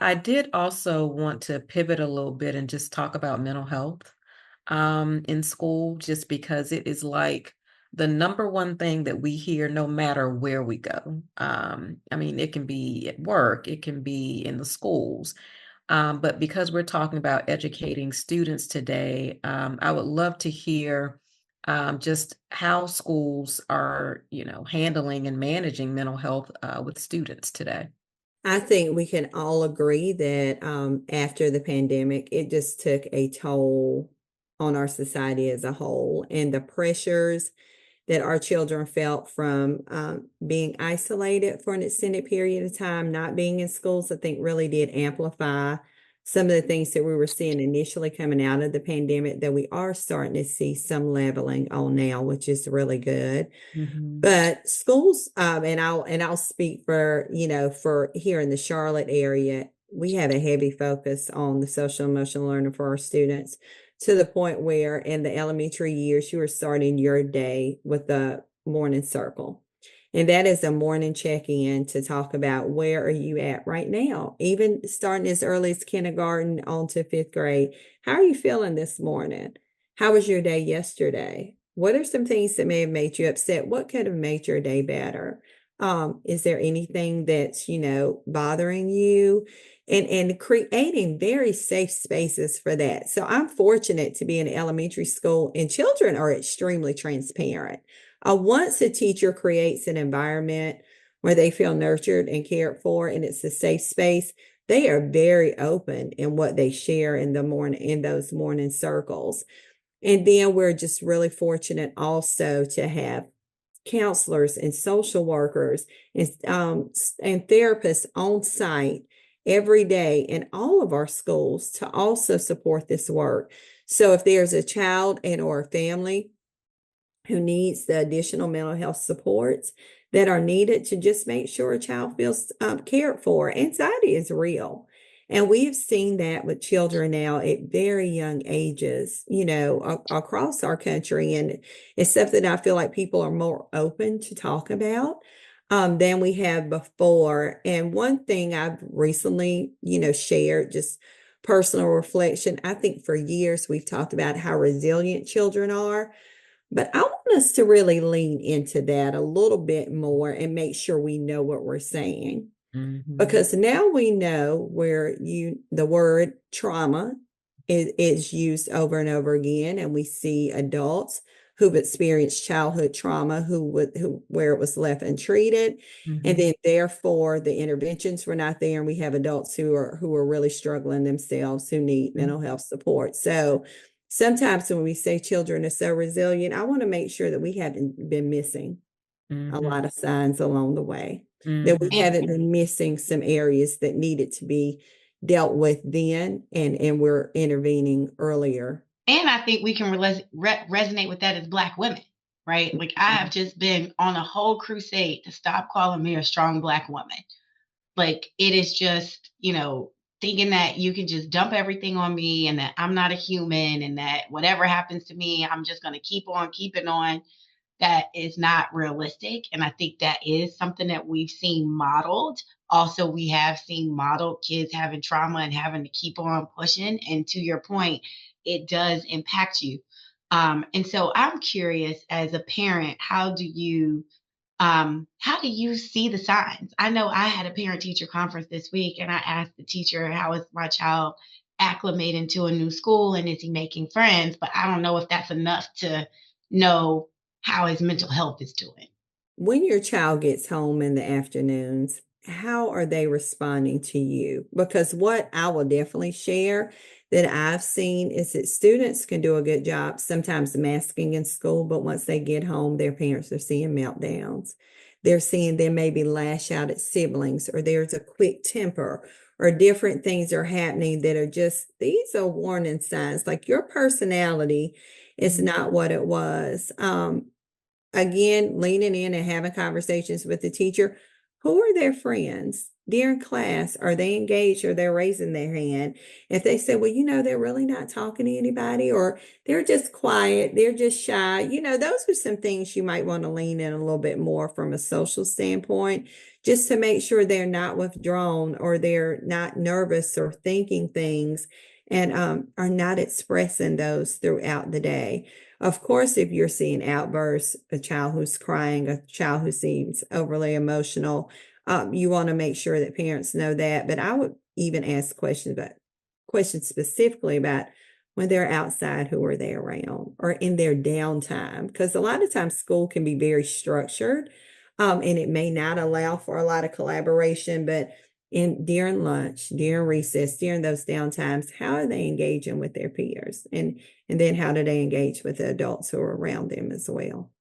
I did also want to pivot a little bit and just talk about mental health in school, just because it is like the number one thing that we hear no matter where we go. I mean, it can be at work, it can be in the schools. But because we're talking about educating students today, I would love to hear just how schools are, handling and managing mental health with students today. I think we can all agree that after the pandemic, it just took a toll on our society as a whole, and the pressures that our children felt from being isolated for an extended period of time, not being in schools, I think really did amplify some of the things that we were seeing initially coming out of the pandemic that we are starting to see some leveling on now, which is really good. Mhm. But schools, and I'll speak for, for here in the Charlotte area, we have a heavy focus on the social emotional learning for our students, to the point where in the elementary years, you are starting your day with the morning circle. And that is a morning check-in to talk about where are you at right now, even starting as early as kindergarten on to fifth grade. How are you feeling this morning? How was your day yesterday? What are some things that may have made you upset? What could have made your day better? Is there anything that's, bothering you? And creating very safe spaces for that. So I'm fortunate to be in elementary school, and children are extremely transparent. Once a teacher creates an environment where they feel nurtured and cared for, and it's a safe space, they are very open in what they share in the morning, in those morning circles. And then we're just really fortunate also to have counselors and social workers and therapists on site every day in all of our schools to also support this work. So if there's a child and or a family who needs the additional mental health supports that are needed to just make sure a child feels cared for. Anxiety is real. And we've seen that with children now at very young ages, across our country. And it's something I feel like people are more open to talk about than we have before. And one thing I've recently, shared, just personal reflection. I think for years we've talked about how resilient children are, but I want us to really lean into that a little bit more and make sure we know what we're saying. Mhm. Because now we know where the word trauma is used over and over again, and we see adults who've experienced childhood trauma where it was left untreated, and Mhm. then therefore the interventions were not there, and we have adults who are really struggling themselves, who need Mhm. mental health support. So sometimes when we say children are so resilient, I want to make sure that we haven't been missing a Mhm. lot of signs along the way, that we Mhm. And haven't been missing some areas that needed to be dealt with then, and we're intervening earlier. and I think we can resonate with that as Black women, right? Like I have just been on a whole crusade to stop calling me a strong Black woman. Like it is just, thinking that you can just dump everything on me and that I'm not a human and that whatever happens to me, I'm just going to keep on keeping on. That is not realistic. And I think that is something that we've seen modeled. Also, we have seen modeled kids having trauma and having to keep on pushing. And to your point, it does impact you. And so I'm curious as a parent, how do you see the signs? I know I had a parent teacher conference this week and I asked the teacher, how is my child acclimating to a new school and is he making friends? But I don't know if that's enough to know how his mental health is doing. When your child gets home in the afternoons, how are they responding to you? Because what I will definitely share that I've seen is that students can do a good job sometimes masking in school, but once they get home, their parents are seeing meltdowns. They're seeing them maybe lash out at siblings, or there's a quick temper, or different things are happening that are just, these are warning signs. Like your personality is Mhm. not what it was. Again, leaning in and having conversations with the teacher. Who are their friends? during class, are they engaged or they're raising their hand? If they say, well, they're really not talking to anybody, or they're just quiet, they're just shy, those are some things you might want to lean in a little bit more from a social standpoint, just to make sure they're not withdrawn or they're not nervous or thinking things and are not expressing those throughout the day. Of course, if you're seeing outbursts, a child who's crying, a child who seems overly emotional, you want to make sure that parents know that. But I would even ask questions specifically about when they're outside, who are they around, or in their downtime, because a lot of times school can be very structured, and it may not allow for a lot of collaboration, but during lunch, during recess, during those downtimes, how are they engaging with their peers? And then how do they engage with the adults who are around them as well?